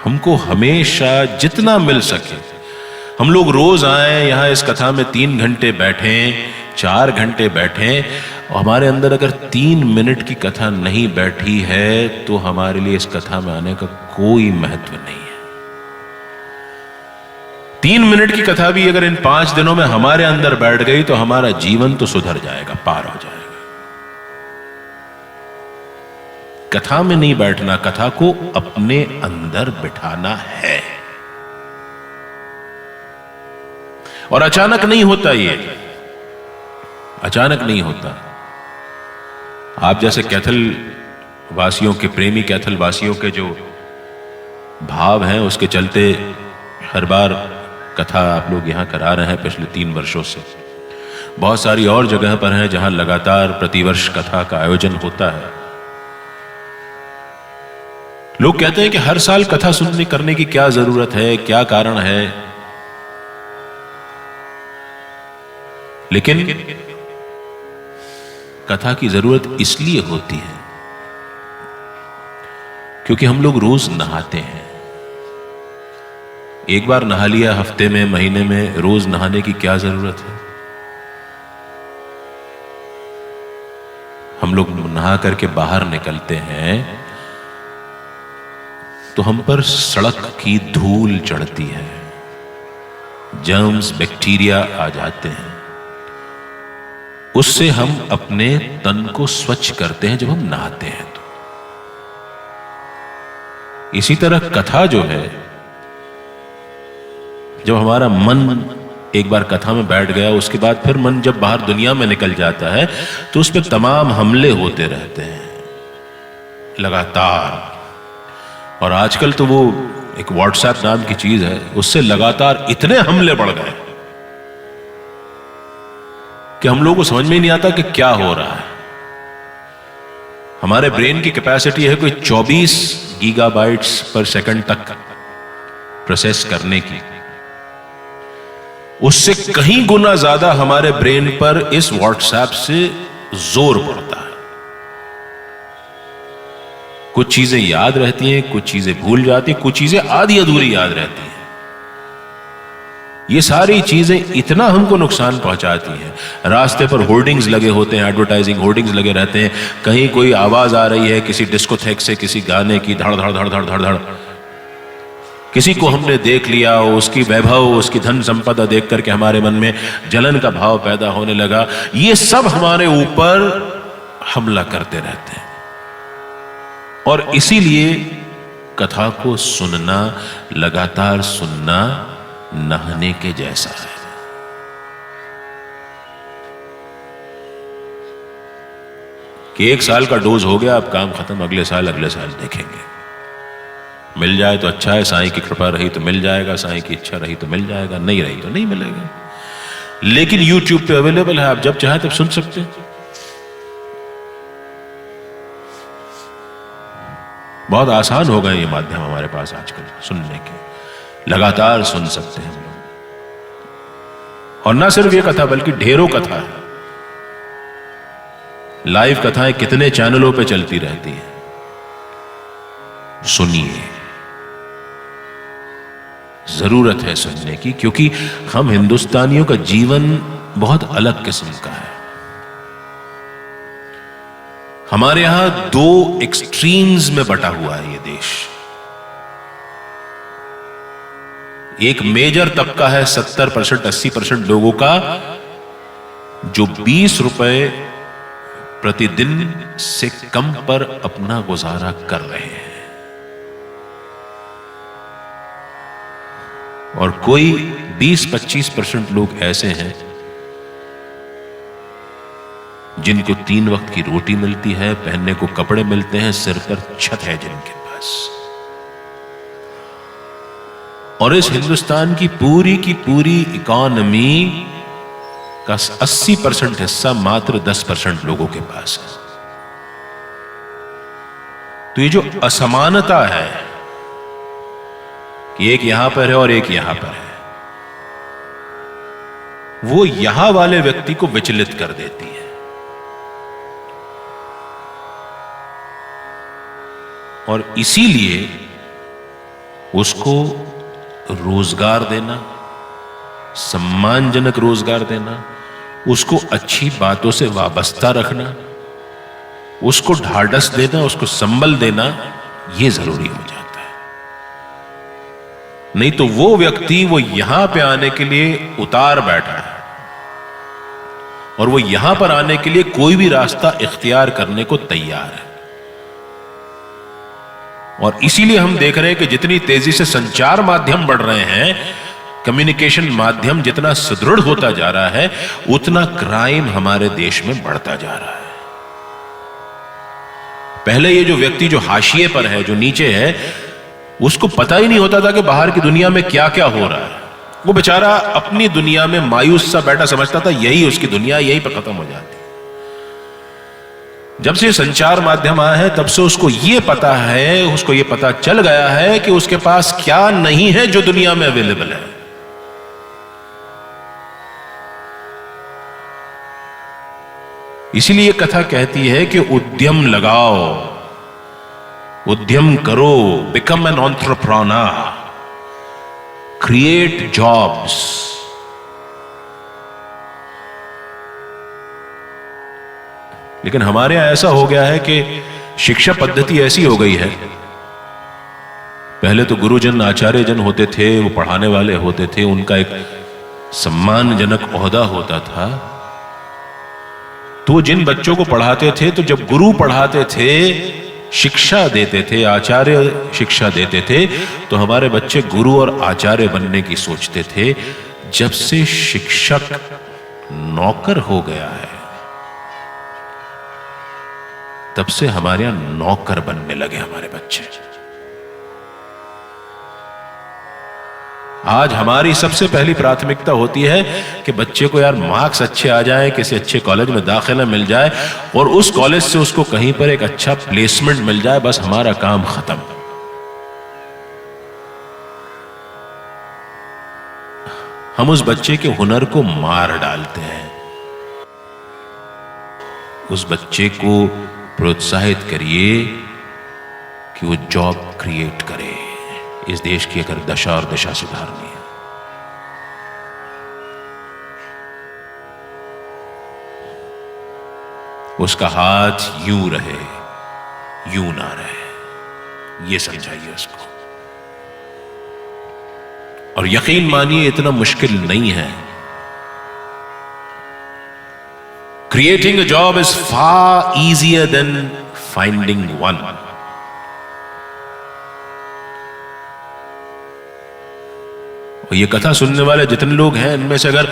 हमको हमेशा जितना मिल सके, हम लोग रोज आए यहां इस कथा में 3 घंटे बैठें, 4 घंटे बैठें, और हमारे अंदर अगर 3 मिनट की कथा नहीं बैठी है तो हमारे लिए इस कथा में आने का कोई महत्व नहीं है। 3 मिनट की कथा भी अगर इन 5 दिनों में हमारे अंदर बैठ गई तो हमारा जीवन तो सुधर जाएगा, पार हो जाएगा। कथा में नहीं बैठना, कथा को अपने अंदर बिठाना है। और अचानक नहीं होता, ये अचानक नहीं होता। आप जैसे कैथल वासियों के, प्रेमी कैथल वासियों के जो भाव हैं, उसके चलते हर बार कथा आप लोग यहां करा रहे हैं पिछले 3 वर्षों से। बहुत सारी और जगह पर हैं जहां लगातार प्रतिवर्ष कथा का आयोजन होता है। लोग कहते हैं कि हर साल कथा सुनने करने की क्या जरूरत है, क्या कारण है, लेकिन कथा की जरूरत इसलिए होती है क्योंकि हम लोग रोज नहाते हैं। एक बार नहा लिया हफ्ते में, महीने में, रोज नहाने की क्या जरूरत है? हम लोग नहा करके बाहर निकलते हैं तो हम पर सड़क की धूल चढ़ती है, जर्म्स, बैक्टीरिया आ जाते हैं। उससे हम अपने तन को स्वच्छ करते हैं जब हम नहाते हैं। तो इसी तरह कथा जो है, जब हमारा मन एक बार कथा में बैठ गया, उसके बाद फिर मन जब बाहर दुनिया में निकल जाता है तो उस पर तमाम हमले होते रहते हैं लगातार। और आजकल तो वो एक व्हाट्सएप नाम की चीज है, उससे लगातार इतने हमले बढ़ गए कि हम लोगों को समझ में नहीं आता कि क्या हो रहा है। हमारे ब्रेन की कैपेसिटी है कोई 24 गीगाबाइट्स पर सेकंड तक प्रोसेस करने की। उससे कहीं गुना ज्यादा हमारे ब्रेन पर इस व्हाट्सएप से जोर पड़ता है। कुछ चीजें याद रहती हैं, कुछ चीजें भूल जाती हैं, कुछ चीजें आधी अधूरी याद रहती हैं। ये सारी चीजें इतना हमको नुकसान पहुंचाती हैं। रास्ते पर होर्डिंग्स लगे होते हैं, एडवर्टाइजिंग होर्डिंग्स लगे रहते हैं, कहीं कोई आवाज आ रही है किसी डिस्कोथेक से, किसी गाने की, धड़ धड़ धड़ धड़ धड़ धड़। किसी को हमने देख लिया, उसकी वैभव, उसकी धन संपदा देख करके हमारे मन में जलन का भाव पैदा होने लगा। ये सब हमारे ऊपर हमला करते रहते हैं। और इसीलिए कथा को सुनना, लगातार सुनना नहाने के जैसा है। कि 1 साल का डोज हो गया, अब काम खत्म, अगले साल देखेंगे। मिल जाए तो अच्छा है, साईं की कृपा रही तो मिल जाएगा, साईं की इच्छा रही तो मिल जाएगा, नहीं रही तो नहीं मिलेगा। लेकिन YouTube पे अवेलेबल है, आप जब चाहे तब सुन सकते हैं। बहुत आसान हो गए ये माध्यम हमारे पास आजकल सुनने के, लगातार सुन सकते हैं हम लोग। और ना सिर्फ ये कथा बल्कि ढेरों कथा है। लाइव कथाएं कितने चैनलों पे चलती रहती हैं, सुनिए। जरूरत है सुनने की, क्योंकि हम हिंदुस्तानियों का जीवन बहुत अलग किस्म का है। हमारे यहां 2 एक्सट्रीम्स में बटा हुआ है ये देश। एक मेजर तबका है 70%, 80% लोगों का, जो 20 रुपए प्रतिदिन से कम पर अपना गुजारा कर रहे हैं। और कोई 20-25% लोग ऐसे हैं जिनको 3 वक्त की रोटी मिलती है, पहनने को कपड़े मिलते हैं, सिर पर छत है जिनके पास। और इस हिंदुस्तान की पूरी इकॉनमी का 80% हिस्सा मात्र 10% लोगों के पास है। तो ये जो असमानता है कि एक यहां पर है और एक यहां पर है, वो यहां वाले व्यक्ति को विचलित कर देती है। और इसीलिए उसको रोजगार देना, सम्मानजनक रोजगार देना, उसको अच्छी बातों से वाबस्ता रखना, उसको ढाढ़स देना, उसको संबल देना, यह जरूरी हो जाता है। नहीं तो वो व्यक्ति वो यहां पे आने के लिए उतार बैठा है और वो यहां पर आने के लिए कोई भी रास्ता इख्तियार करने को तैयार है। और इसीलिए हम देख रहे हैं कि जितनी तेजी से संचार माध्यम बढ़ रहे हैं, कम्युनिकेशन माध्यम जितना सुदृढ़ होता जा रहा है, उतना क्राइम हमारे देश में बढ़ता जा रहा है। पहले ये जो व्यक्ति जो हाशिए पर है, जो नीचे है, उसको पता ही नहीं होता था कि बाहर की दुनिया में क्या क्या हो रहा है। वो बेचारा अपनी दुनिया में मायूस सा बैठा समझता था यही उसकी दुनिया, यहीं पर खत्म हो जाती। जब से संचार माध्यम आया है तब से उसको ये पता है, उसको ये पता चल गया है कि उसके पास क्या नहीं है जो दुनिया में अवेलेबल है। इसीलिए कथा कहती है कि उद्यम लगाओ, उद्यम करो, become an entrepreneur, create jobs. लेकिन हमारे यहां ऐसा हो गया है कि शिक्षा पद्धति ऐसी हो गई है, पहले तो गुरुजन आचार्यजन होते थे, वो पढ़ाने वाले होते थे, उनका एक सम्मानजनक ओहदा होता था। तो जिन बच्चों को पढ़ाते थे, तो जब गुरु पढ़ाते थे, शिक्षा देते थे, आचार्य शिक्षा देते थे, तो हमारे बच्चे गुरु और आचार्य बनने की सोचते थे। जब से शिक्षक नौकर हो गया है, तब से हमारे यहां नौकर बनने लगे हमारे बच्चे। आज हमारी सबसे पहली प्राथमिकता होती है कि बच्चे को यार मार्क्स अच्छे आ जाएं, किसी अच्छे कॉलेज में दाखिला मिल जाए और उस कॉलेज से उसको कहीं पर एक अच्छा प्लेसमेंट मिल जाए, बस हमारा काम खत्म। हम उस बच्चे के हुनर को मार डालते हैं। उस बच्चे को प्रोत्साहित करिए कि वो जॉब क्रिएट करे। इस देश की अगर दशा और दिशा सुधारनी है, उसका हाथ यूं रहे, यूं ना रहे, ये समझाइए उसको। और यकीन मानिए इतना मुश्किल नहीं है। Creating a job is far easier than finding one. और ये कथा सुनने वाले जितने लोग हैं, इनमें से अगर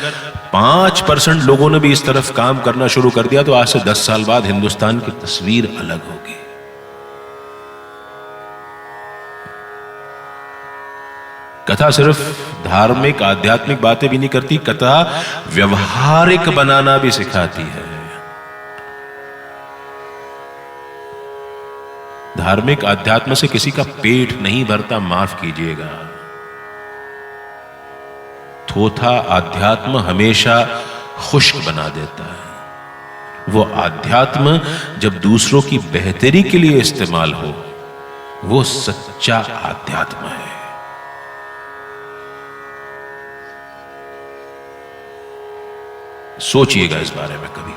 5% लोगों ने भी इस तरफ काम करना शुरू कर दिया, तो आज से 10 साल बाद हिंदुस्तान की तस्वीर अलग होगी। कथा सिर्फ धार्मिक आध्यात्मिक बातें भी नहीं करती, कथा व्यवहारिक बनाना भी सिखाती है। धार्मिक आध्यात्म से किसी का पेट नहीं भरता, माफ कीजिएगा। थोथा आध्यात्म हमेशा खुश्क बना देता है। वो आध्यात्म जब दूसरों की बेहतरी के लिए इस्तेमाल हो, वो सच्चा आध्यात्म है। सोचिएगा इस बारे में कभी।